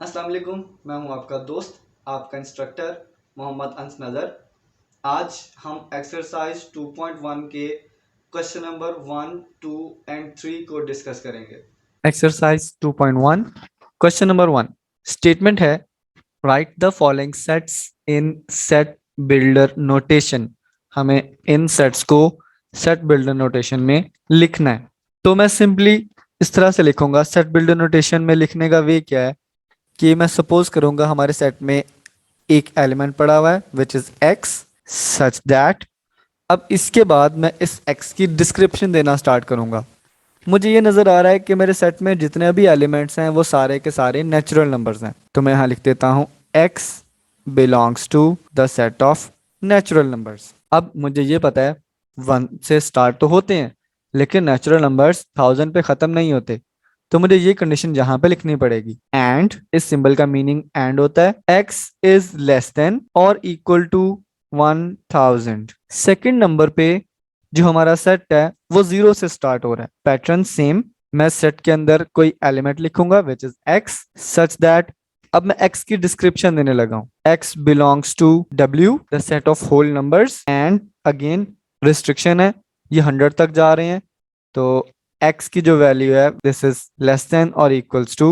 अस्सलाम वालेकुम, मैं हूं आपका दोस्त, आपका इंस्ट्रक्टर मोहम्मद अंस नज़र। आज हम एक्सरसाइज 2.1 के क्वेश्चन नंबर 1, 2 एंड 3 को डिस्कस करेंगे। एक्सरसाइज 2.1 क्वेश्चन नंबर 1 स्टेटमेंट है right the following sets in set builder notation. हमें इन सेट्स को सेट बिल्डर नोटेशन में लिखना है। तो मैं सिंपली इस तरह से लिखूंगा। सेट बिल्डर नोटेशन में लिखने का वे क्या है कि मैं सपोज करूंगा हमारे सेट में एक एलिमेंट पड़ा हुआ है which is x such that. अब इसके बाद मैं इस एक्स की डिस्क्रिप्शन देना स्टार्ट करूंगा। मुझे ये नज़र आ रहा है कि मेरे सेट में जितने भी एलिमेंट्स हैं वो सारे के सारे नेचुरल नंबर्स हैं। तो मैं यहाँ लिख देता हूँ x belongs to the set of natural numbers. अब मुझे ये पता है 1 से स्टार्ट तो होते हैं लेकिन नेचुरल नंबर्स 1000 पे ख़त्म नहीं होते। तो मुझे ये कंडीशन यहाँ पे लिखनी पड़ेगी। एंड इस सिंबल का मीनिंग एंड होता है x इज लेस देन और इक्वल टू 1000। सेकेंड नंबर पे जो हमारा सेट है वो 0 से स्टार्ट हो रहा है। Pattern same. मैं सेट के अंदर कोई एलिमेंट लिखूंगा which is x such that. अब मैं x की डिस्क्रिप्शन देने लगा हूं। x belongs to w the set of whole numbers and again restriction है, ये 100 तक जा रहे हैं। तो x की जो वैल्यू है दिस इज लेस देन और equals to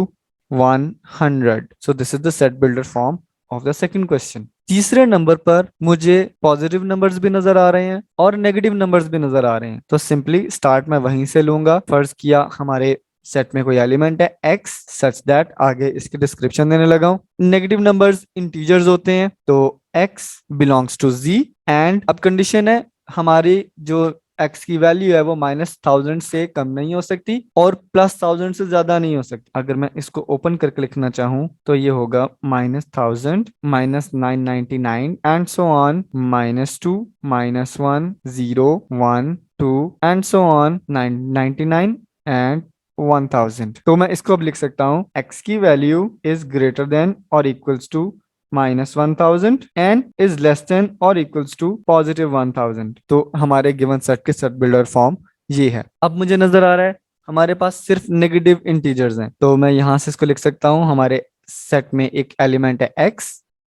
100। So this is the set builder form of the second question. तीसरे नंबर पर मुझे पॉजिटिव नंबर्स भी नजर आ रहे हैं और नेगेटिव नंबर्स भी नजर आ रहे हैं। तो सिंपली स्टार्ट मैं वहीं से लूंगा। फर्ज किया हमारे सेट में कोई एलिमेंट है x सच दैट, आगे इसकी डिस्क्रिप्शन देने लगा हूं। नेगेटिव नंबर्स इंटीजर्स होते हैं तो x belongs to z। And अब कंडीशन है हमारी जो x की वैल्यू है वो -1000 से कम नहीं हो सकती और +1000 से ज्यादा नहीं हो सकती। अगर मैं इसको ओपन करके लिखना चाहूँ तो ये होगा -1000 -999 and so on -2 -1 0 1 2 and so on 999 and 1000। तो मैं इसको अब लिख सकता हूँ x की वैल्यू इज ग्रेटर देन और equals to -1000 and is less than और इक्वल्स टू +1000। तो हमारे गिवन सेट के सेट बिल्डर फॉर्म ये है। अब मुझे नजर आ रहा है हमारे पास सिर्फ नेगेटिव इंटीजर्स हैं तो मैं यहां से इसको लिख सकता हूं। हमारे सेट में एक एलिमेंट है x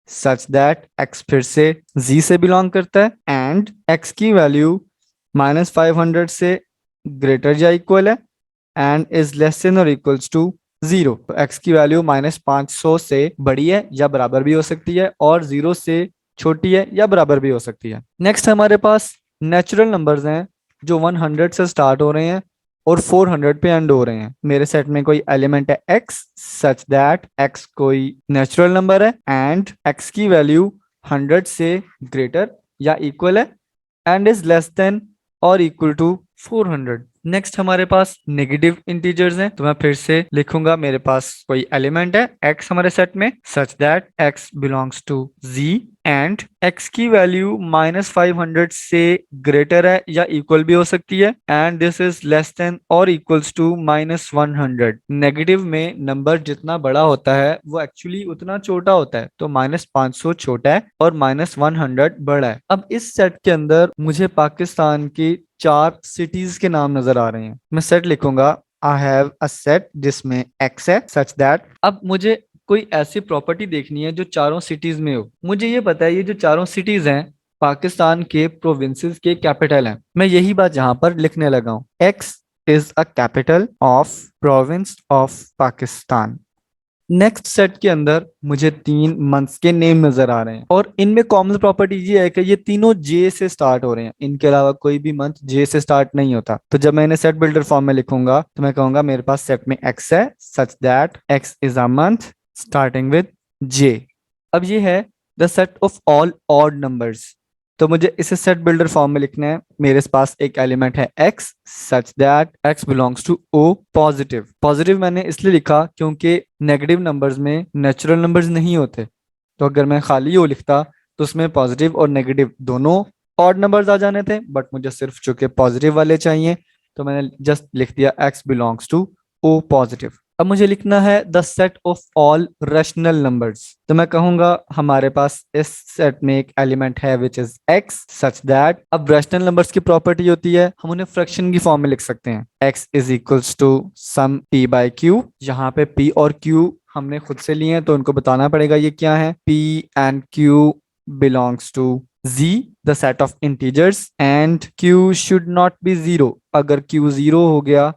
सच दैट x फिर से z से बिलोंग करता है एंड x की वैल्यू -500 से ग्रेटर या इक्वल है एंड इज लेस देन और इक्वल्स टू 0। तो x की वैल्यू -500 से बड़ी है या बराबर भी हो सकती है और 0 से छोटी है या बराबर भी हो सकती है। नेक्स्ट हमारे पास नेचुरल नंबर्स हैं जो 100 से स्टार्ट हो रहे हैं और 400 पे एंड हो रहे हैं। मेरे सेट में कोई एलिमेंट है x सच दैट x कोई नेचुरल नंबर है एंड x की वैल्यू 100 से ग्रेटर या इक्वल है एंड इज लेस देन और इक्वल टू 400। नेक्स्ट हमारे पास नेगेटिव इंटीजर्स हैं तो मैं फिर से लिखूंगा मेरे पास कोई एलिमेंट है x हमारे सेट में such that x belongs to z and x की वैल्यू -500 से ग्रेटर है या इक्वल भी हो सकती है and this is less than और इक्वल्स टू -100। नेगेटिव में नंबर जितना बड़ा होता है वो एक्चुअली उतना छोटा होता है। तो -500 छोटा है और -100 बड़ा है। अब इस सेट के अंदर मुझे पाकिस्तान की 4 सिटीज के नाम नजर आ रहे हैं। मैं सेट लिखूंगा आई हैव अ सेट जिसमें x है सच दैट। अब मुझे कोई ऐसी प्रॉपर्टी देखनी है जो चारों सिटीज में हो। मुझे ये पता है ये जो चारों सिटीज हैं पाकिस्तान के प्रोविंसेस के कैपिटल हैं। मैं यही बात यहाँ पर लिखने लगा हूँ। x is a capital of province of Pakistan. Next set के अंदर मुझे 3 मंथ्स के नेम नजर आ रहे हैं और इनमें कॉमन प्रॉपर्टी ये है कि ये तीनों जे से स्टार्ट हो रहे हैं। इनके अलावा कोई भी मंथ जे से स्टार्ट नहीं होता। तो जब मैं इन्हें सेट बिल्डर फॉर्म में लिखूंगा तो मैं कहूंगा मेरे पास सेट में एक्स है such that x is a month starting with J. अब ये है the set of all odd numbers. तो मुझे इसे सेट बिल्डर फॉर्म में लिखना है। मेरे पास एक एलिमेंट है x such that x belongs to o positive. Positive मैंने इसलिए लिखा क्योंकि नेगेटिव नंबर्स में नेचुरल नंबर्स नहीं होते। तो अगर मैं खाली o लिखता तो उसमें पॉजिटिव और नेगेटिव दोनों ऑड नंबर्स आ जाने थे बट मुझे सिर्फ चूंकि पॉजिटिव वाले चाहिए तो मैंने जस्ट लिख दिया x belongs to o positive. अब मुझे लिखना है the set of all rational numbers. तो मैं कहूंगा हमारे पास इस सेट में एक एलिमेंट है विच इज x सच दैट। अब रैशनल नंबर्स की प्रॉपर्टी होती है हम उन्हें फ्रैक्शन की फॉर्म में लिख सकते हैं। x is equals to some p by q, जहां पे p और q हमने खुद से लिए हैं तो उनको बताना पड़ेगा ये क्या है। P and Q belongs to Z, the set of integers, and Q should not be zero. अगर Q जीरो हो गया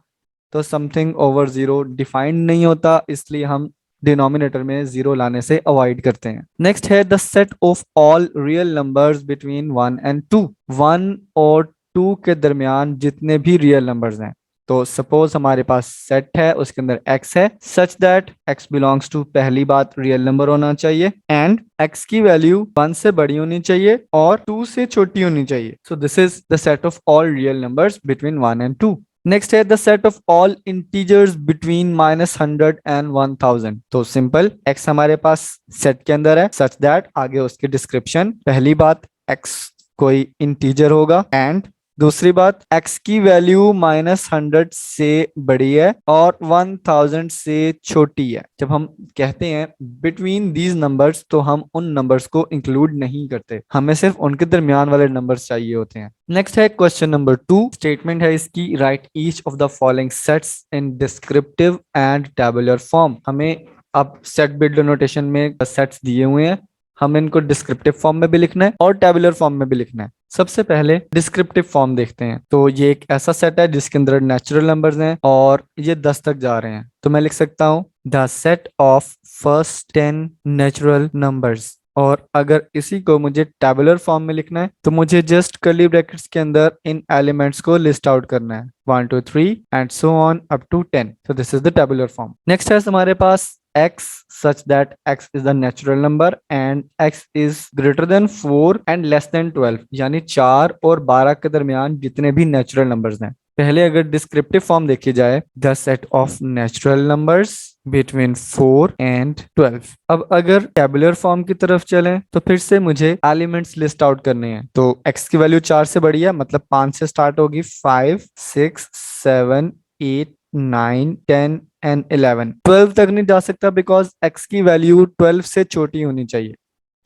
तो समथिंग ओवर जीरो डिफाइंड नहीं होता, इसलिए हम डिनोमिनेटर में जीरो लाने से अवॉइड करते हैं। नेक्स्ट है the set of all real numbers between 1 and 2। 1 और 2 के दरमियान जितने भी रियल नंबर्स हैं, तो सपोज हमारे पास सेट है, उसके अंदर x है, such that x belongs to, पहली बात रियल नंबर होना चाहिए, एंड x की वैल्यू 1 से बड़ी होनी चाहिए और 2 से छोटी होनी चाहिए। So this is the set of all real numbers between 1 and 2। Next है the set of all integers between -100 and 1000। तो सिंपल, x हमारे पास सेट के अंदर है, सच दैट, आगे उसकी डिस्क्रिप्शन, पहली बात x कोई इंटीजर होगा, एंड दूसरी बात x की वैल्यू -100 से बड़ी है और 1000 से छोटी है। जब हम कहते हैं बिटवीन दीज नंबर्स, तो हम उन नंबर्स को इंक्लूड नहीं करते, हमें सिर्फ उनके दरमियान वाले नंबर्स चाहिए होते हैं। नेक्स्ट है क्वेश्चन नंबर 2। स्टेटमेंट है इसकी, right each of the following sets in descriptive and tabular form. हमें अब सेट बिल्डर नोटेशन में सेट्स दिए हुए हैं, हमें इनको डिस्क्रिप्टिव फॉर्म में भी लिखना है और टेबुलर फॉर्म में भी लिखना है। सबसे पहले डिस्क्रिप्टिव फॉर्म देखते हैं। तो ये एक ऐसा सेट है जिसके अंदर नेचुरल नंबर्स हैं और ये 10 तक जा रहे हैं, तो मैं लिख सकता हूँ the set of first 10 natural numbers. और अगर इसी को मुझे टेबुलर फॉर्म में लिखना है तो मुझे जस्ट कर्ली ब्रैकेट्स के अंदर इन एलिमेंट्स को लिस्ट आउट करना है, 1 2 3 and so on up to 10। तो this is the tabular form. Next है हमारे पास x such that x is the natural number and x is greater than 4 and less than 12, यानी 4 और 12 के दरमियान जितने भी नेचुरल नंबर्स हैं। पहले अगर डिस्क्रिप्टिव फॉर्म देखी जाए, the set of natural numbers between 4 and 12। अब अगर टेबुलर फॉर्म की तरफ चलें तो फिर से मुझे एलिमेंट्स लिस्ट आउट करने हैं। तो x की वैल्यू 4 से बड़ी है, मतलब 5 से स्टार्ट होगी, 5 6 7 8 9 10 एंड 11। 12 तक नहीं जा सकता बिकॉज x की वैल्यू 12 से छोटी होनी चाहिए,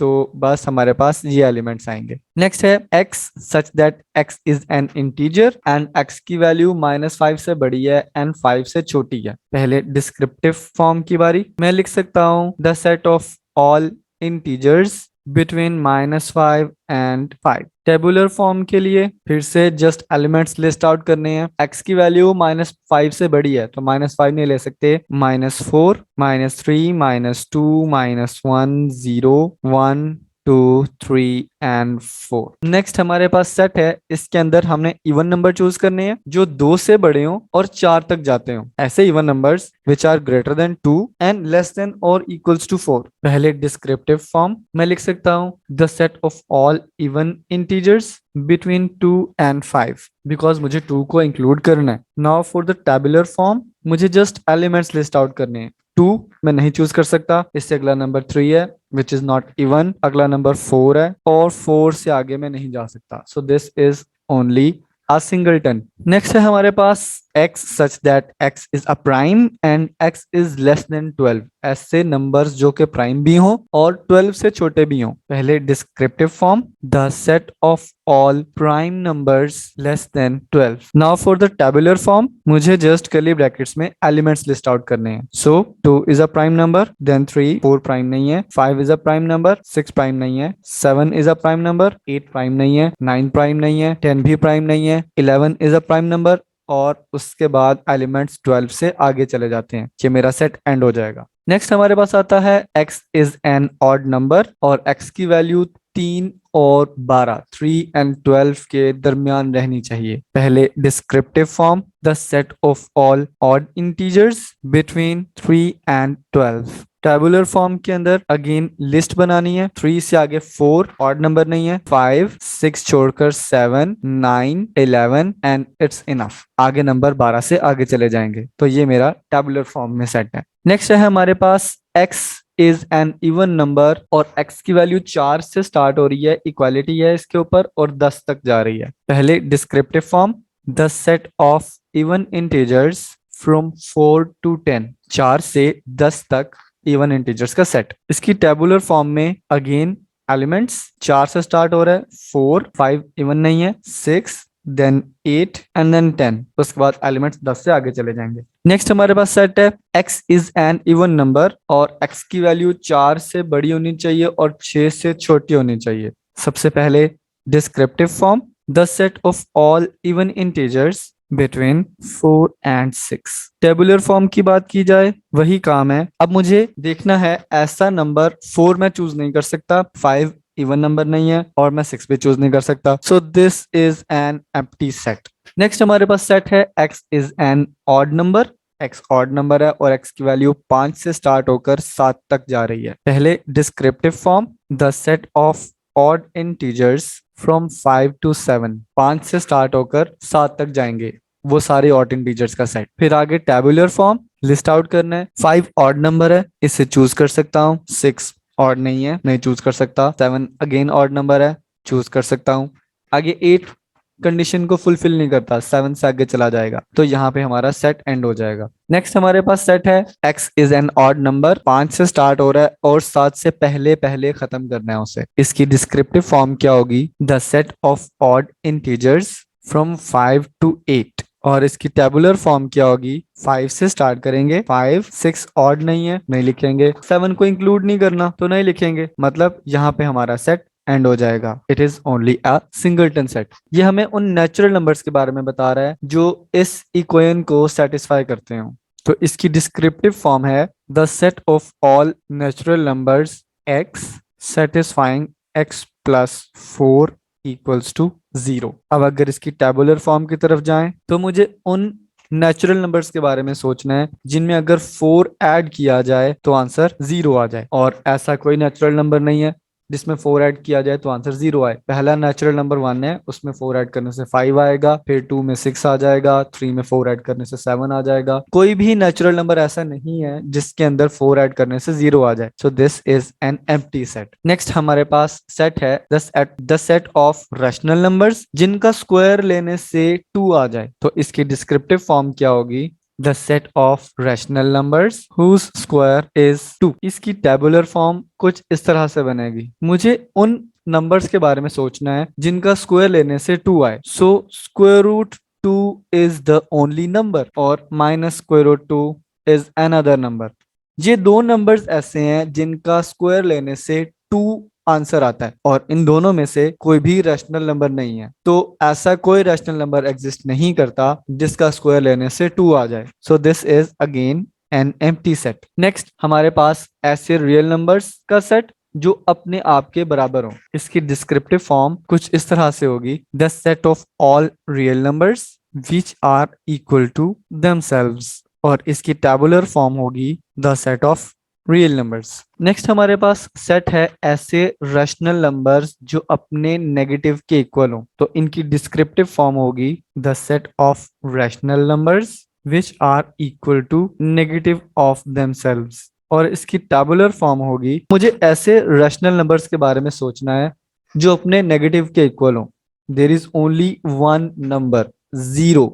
तो बस हमारे पास ये एलिमेंट्स आएंगे। नेक्स्ट है x such that x is an integer and x की वैल्यू -5 से बड़ी है एंड 5 से छोटी है। पहले डिस्क्रिप्टिव फॉर्म की बारी, मैं लिख सकता हूँ the set of all integers between -5 and 5। Tabular form के लिए फिर से जस्ट एलिमेंट्स लिस्ट आउट करने हैं। x की वैल्यू -5 से बड़ी है तो -5 नहीं ले सकते, -4 -3 -2 -1 0 1 2 3 एंड 4। नेक्स्ट हमारे पास सेट है, इसके अंदर हमने इवन नंबर चूज करने हैं जो 2 से बड़े हों और 4 तक जाते हों, ऐसे even numbers which are greater than 2 and less than और इक्वल्स टू 4। पहले डिस्क्रिप्टिव फॉर्म मैं लिख सकता हूँ the set of all even integers between 2 and 5 because मुझे 2 को इंक्लूड करना है। Now for the tabular form मुझे जस्ट एलिमेंट्स लिस्ट आउट करने हैं। 2 मैं नहीं चूज कर सकता, इससे अगला नंबर 3 है विच इज नॉट इवन, अगला नंबर 4 है और 4 से आगे मैं नहीं जा सकता, सो this is only a singleton। Next है हमारे पास x such that x is a prime and x is less than 12। ऐसे नंबर्स जो कि प्राइम भी हों और 12 से छोटे भी हों। पहले descriptive form the set of all prime numbers less than 12। Now for the tabular form मुझे जस्ट कर्ली ब्रैकेट्स में एलिमेंट्स लिस्ट आउट करने हैं। So 2 is a prime number, then 3 4 prime नहीं है, 5 is a prime number, 6 prime नहीं है, 7 is a prime number, 8 prime नहीं है, 9 प्राइम नहीं है, 10 भी प्राइम नहीं है, 11 इज अ प्राइम नंबर और उसके बाद एलिमेंट्स 12 से आगे चले जाते हैं। ये मेरा सेट एंड हो जाएगा। नेक्स्ट हमारे पास आता है x is an odd number और x की वैल्यू 3 और 12, 3 and 12 के दरमियान रहनी चाहिए। पहले descriptive form the set of all odd integers between 3 and 12। Tabular form के अंदर अगेन लिस्ट बनानी है, 3 से आगे 4 ऑड नंबर नहीं है, 5 6 छोड़कर 7 9 11 एंड इट्स इनफ, आगे नंबर 12 से आगे चले जाएंगे। तो ये मेरा टेबुलर फॉर्म में सेट है। नेक्स्ट है हमारे पास x is an even number और x की वैल्यू 4 से स्टार्ट हो रही है, इक्वालिटी है इसके ऊपर और 10 तक जा रही है। पहले descriptive form the set of even integers from 4 to 10, 4 से 10 तक इवन इंटीजर्स का सेट। इसकी टेबुलर फॉर्म में अगेन एलिमेंट्स 4 से स्टार्ट हो रहा है, 4 5 इवन नहीं है, 6 देन 8 एंड देन 10, उसके बाद एलिमेंट्स 10 से आगे चले जाएंगे। नेक्स्ट हमारे पास सेट है x is an even number और x की वैल्यू 4 से बड़ी होनी चाहिए और 6 से छोटी होनी चाहिए। सबसे पहले descriptive form, the set of all even integers between 4 and 6। Tabular form की बात की जाए, वही काम है। अब मुझे देखना है ऐसा नंबर 4 मैं चूज नहीं कर सकता, 5 इवन नंबर नहीं है और मैं 6 भी चूज नहीं कर सकता। सो this is an empty set. Next हमारे पास सेट है x is an odd number. x odd number है और x की वैल्यू 5 से स्टार्ट होकर 7 तक जा रही है। पहले descriptive form, the set of odd integers from 5 to 7। 5 से स्टार्ट होकर 7 तक जाएंगे, वो सारे ऑड इंटीजर्स का सेट। फिर आगे टेबुलर फॉर्म, लिस्ट आउट करना है। 5 ऑड नंबर है, इसे चूज कर सकता हूँ। 6 ऑड नहीं है, नहीं चूज कर सकता। 7 अगेन ऑड नंबर है, चूज कर सकता हूँ। आगे 8 कंडीशन को फुलफिल नहीं करता, 7 से आगे चला जाएगा, तो यहाँ पे हमारा सेट एंड हो जाएगा। नेक्स्ट हमारे पास सेट है x is an odd number. 5 से स्टार्ट हो रहा है और 7 से पहले पहले खत्म करना है उसे। इसकी डिस्क्रिप्टिव फॉर्म क्या होगी, the set of odd integers from 5 to 8। और इसकी टेबुलर फॉर्म क्या होगी, 5 से स्टार्ट करेंगे। 5 6 ऑड नहीं है, नहीं लिखेंगे। 7 को इंक्लूड नहीं करना तो नहीं लिखेंगे, मतलब यहाँ पे हमारा सेट एंड हो जाएगा। It is only a singleton set. ये हमें उन नेचुरल नंबर्स के बारे में बता रहा है जो इस इक्वेशन को सेटिस्फाई करते हो। तो इसकी डिस्क्रिप्टिव फॉर्म है the set of all natural numbers x satisfying x plus 4 equals to 0। अब अगर इसकी टेबुलर फॉर्म की तरफ जाएं तो मुझे उन नेचुरल नंबर्स के बारे में सोचना है जिनमें अगर 4 ऐड किया जाए तो आंसर 0 आ जाए, और ऐसा कोई नेचुरल नंबर नहीं है जिसमें 4 ऐड किया जाए तो आंसर 0 आए। पहला नेचुरल नंबर 1 है, उसमें 4 ऐड करने से 5 आएगा। फिर 2 में 6 आ जाएगा। 3 में 4 ऐड करने से 7 आ जाएगा। कोई भी नेचुरल नंबर ऐसा नहीं है जिसके अंदर 4 ऐड करने से 0 आ जाए। सो this is an empty set. Next हमारे पास सेट है the set of rational numbers जिनका स्क्वायर लेने से 2 आ जाए। तो इसकी डिस्क्रिप्टिव फॉर्म क्या होगी, the set of rational numbers whose square is 2। इसकी टेबुलर फॉर्म कुछ इस तरह से बनेगी। मुझे उन नंबर्स के बारे में सोचना है जिनका स्क्वायर लेने से 2 आए। So square root 2 is the only number और minus square root 2 is another number. ये दो नंबर्स ऐसे हैं जिनका स्क्वायर लेने से 2 आंसर आता है और इन दोनों में से कोई भी रैशनल नंबर नहीं है। तो ऐसा कोई रैशनल नंबर एग्जिस्ट नहीं करता जिसका स्क्वायर लेने से 2 आ जाए। सो this is again an empty set. Next हमारे पास ऐसे रियल नंबर्स का सेट जो अपने आप के बराबर हो। इसकी डिस्क्रिप्टिव फॉर्म कुछ इस तरह से होगी, the set of all real numbers which are equal to themselves. और इसकी टेबुलर फॉर्म होगी the set of real numbers. Next हमारे पास सेट है ऐसे रैशनल नंबर्स जो अपने नेगेटिव के इक्वल हो। तो इनकी डिस्क्रिप्टिव फॉर्म होगी the set of rational numbers which are equal to negative of themselves. और इसकी टेबुलर फॉर्म होगी, मुझे ऐसे रैशनल नंबर्स के बारे में सोचना है जो अपने नेगेटिव के इक्वल हो। There is only one number 0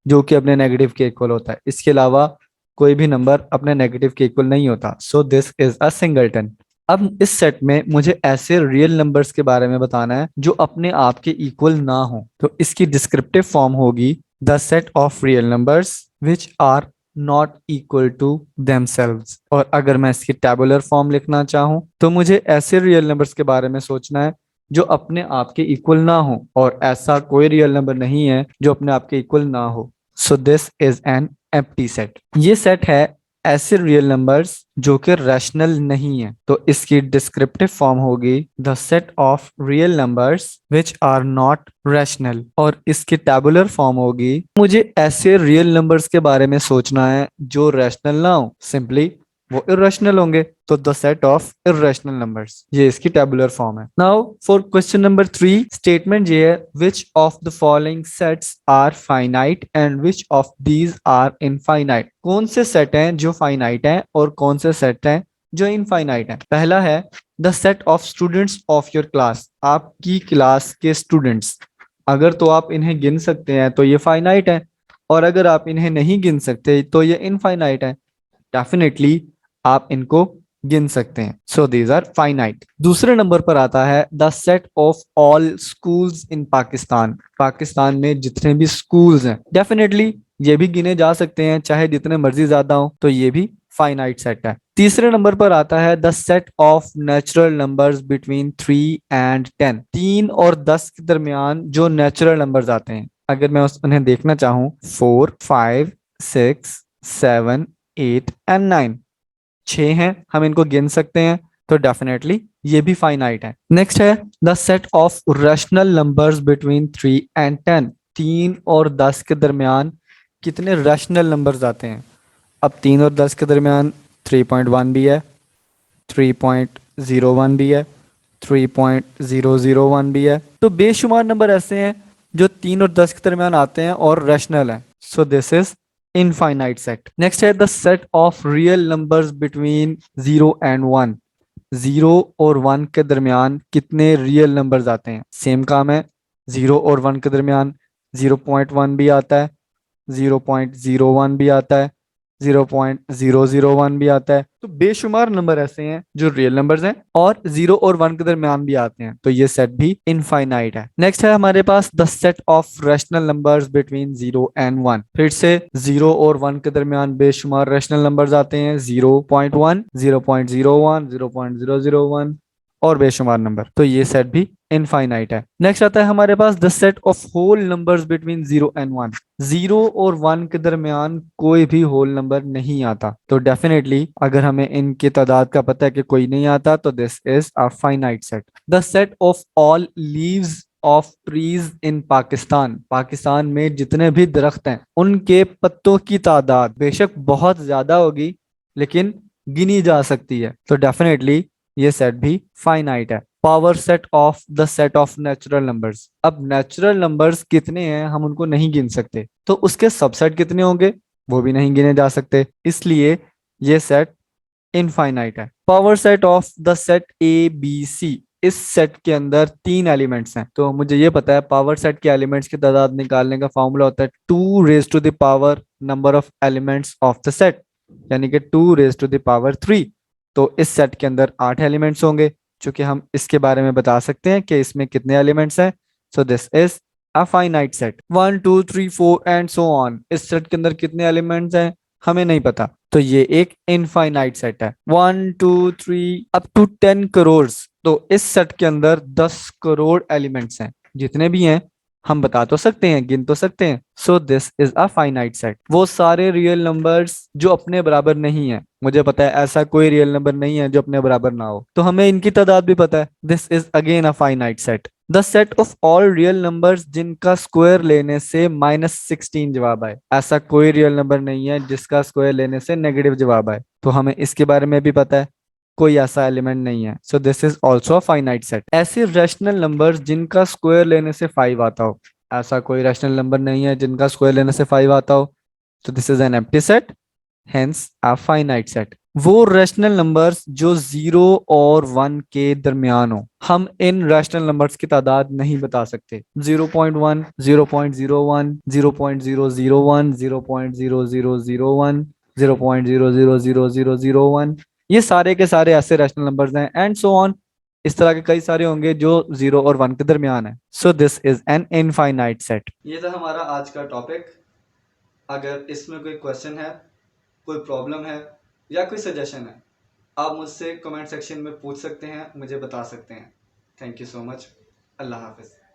जो कि अपने नेगेटिव के इक्वल होता है। इसके अलावा कोई भी नंबर अपने नेगेटिव के इक्वल नहीं होता। सो दिस इज अ सिंगलटन। अब इस सेट में मुझे ऐसे रियल नंबर्स के बारे में बताना है जो अपने आप के इक्वल ना हो। तो इसकी डिस्क्रिप्टिव फॉर्म होगी the set of real numbers which are not equal to themselves. और अगर मैं इसकी टेबुलर फॉर्म लिखना चाहूं तो मुझे ऐसे रियल नंबर्स के बारे में सोचना है जो अपने आप के इक्वल ना हो, और ऐसा कोई रियल नंबर नहीं है जो अपने आप के इक्वल ना हो। सो this is an empty set. ये सेट है ऐसे रियल नंबर्स जो कि रैशनल नहीं है। तो इसकी डिस्क्रिप्टिव फॉर्म होगी the set of real numbers which are not rational. और इसकी टेबुलर फॉर्म होगी, मुझे ऐसे रियल नंबर्स के बारे में सोचना है जो रैशनल ना हो, सिंपली वो इरेशनल होंगे। तो the set of irrational numbers, ये इसकी टेबुलर फॉर्म है। Now for question number 3, statement ये है, which of the following sets are finite and which of these are infinite. कौन से सेट हैं जो फाइनाइट हैं और कौन से सेट हैं जो इनफाइनाइट हैं। पहला है the set of students of your class, आपकी क्लास के स्टूडेंट्स। अगर तो आप इन्हें गिन सकते हैं तो ये फाइनाइट है, और अगर आप इन्हें नहीं गिन सकते तो ये इनफाइनाइट है। डेफिनेटली आप इनको गिन सकते हैं। So these are finite. दूसरे नंबर पर आता है the set of all schools in Pakistan. Pakistan में जितने भी स्कूल्स हैं, डेफिनेटली ये भी गिने जा सकते हैं चाहे जितने मर्जी ज्यादा हो, तो ये भी फाइनाइट सेट है। तीसरे नंबर पर आता है the set of natural numbers between 3 and 10। 3 और 10 के दरमियान जो नेचुरल नंबर्स आते हैं, अगर मैं उन्हें देखना चाहूँ, 4, 5, 6, 7, 8 and 9, 6 हैं, हम इनको गिन सकते हैं, तो डेफिनेटली ये भी फाइनाइट है। नेक्स्ट है the set of rational numbers between 3 and 10। 3 और 10 के दरमियान कितने रैशनल नंबर्स आते हैं? अब 3 और 10 के दरमियान 3.1 भी है, 3.01 भी है, 3.001 भी है। तो बेशुमार नंबर ऐसे हैं जो 3 और 10 के दरमियान आते हैं और रैशनल है। So this is infinite set. Next है the set of real numbers between 0 and 1। 0 और 1 के दरमियान कितने रियल नंबर्स आते हैं? सेम काम है, 0 और 1 के दरमियान 0.1 भी आता है, 0.01 भी आता है, 0.001 भी आता है। तो बेशुमार नंबर ऐसे हैं जो रियल नंबर्स हैं और 0 और 1 के दरमियान भी आते हैं, तो ये सेट भी इनफाइनाइट है। नेक्स्ट है हमारे पास the set of rational numbers between 0 and 1। फिर से 0 और 1 के दरमियान बेशुमार रैशनल नंबर्स आते हैं, 0.1, 0.01, 0.001 और बेशुमार नंबर, तो ये सेट भी इनफाइनाइट है। नेक्स्ट आता है हमारे पास the set of whole numbers between 0 and 1। 0 और 1 के दरमियान कोई भी होल नंबर नहीं आता, तो डेफिनेटली अगर हमें इनकी तादाद का पता है कि कोई नहीं आता, तो this is a finite set. The set of all leaves of trees in Pakistan. Pakistan में जितने भी दरख्त हैं उनके पत्तों की तादाद बेशक बहुत ज्यादा होगी, लेकिन गिनी जा सकती है, तो डेफिनेटली ये सेट भी फाइनाइट है। Power set of the set of natural numbers. अब नेचुरल नंबर्स कितने हैं हम उनको नहीं गिन सकते, तो उसके सबसेट कितने होंगे वो भी नहीं गिने जा सकते, इसलिए ये सेट इनफाइनाइट है। Power set of the set A B C. इस सेट के अंदर 3 एलिमेंट्स हैं, तो मुझे ये पता है पावर सेट के एलिमेंट्स की तादाद निकालने का फॉर्मूला होता है 2 raised to the power number of elements of the set, यानी कि 2 raised to the power 3। तो इस सेट के अंदर 8 एलिमेंट्स होंगे, चूंकि हम इसके बारे में बता सकते हैं कि इसमें कितने एलिमेंट्स हैं। सो this is a finite set. 1 2 3 4 and so on. इस सेट के अंदर कितने एलिमेंट्स हैं हमें नहीं पता, तो ये एक इनफाइनाइट सेट है। 1 2 3 अप टू 10 करोड़। तो इस सेट के अंदर 10 करोड़ एलिमेंट्स हैं, जितने भी हैं हम बता तो सकते हैं, गिन तो सकते हैं। सो this is a finite set. वो सारे रियल नंबर्स जो अपने बराबर नहीं है, मुझे पता है ऐसा कोई रियल नंबर नहीं है जो अपने बराबर ना हो, तो हमें इनकी तादाद भी पता है। This is again a finite set. The set of all real numbers जिनका स्क्वायर लेने से -16 जवाब आए। ऐसा कोई रियल नंबर नहीं है जिसका स्क्वायर लेने से नेगेटिव जवाब आए, तो हमें इसके बारे में भी पता है, कोई ऐसा एलिमेंट नहीं है। So this is also a finite set. ऐसे रैशनल नंबर्स जिनका स्क्वायर लेने से 5 आता हो। ऐसा कोई रैशनल नंबर नहीं है जिनका स्क्वायर लेने से 5 आता हो, तो this is an empty set, hence a finite set. वो रैशनल नंबर्स जो 0 और 1 के दरमियान हो, हम इन रैशनल नंबर्स की तादाद नहीं बता सकते। 0.1, 0.01, 0.001, 0.0001, 0.000001, ये सारे के सारे ऐसे रैशनल नंबर्स हैं, एंड सो ऑन। इस तरह के कई सारे होंगे जो 0 और 1 के दरमियान है। So this is an infinite set. ये था हमारा आज का टॉपिक। अगर इसमें कोई क्वेश्चन है, कोई प्रॉब्लम है या कोई सजेशन है, आप मुझसे कमेंट सेक्शन में पूछ सकते हैं, मुझे बता सकते हैं। Thank you so much. अल्लाह हाफिज़।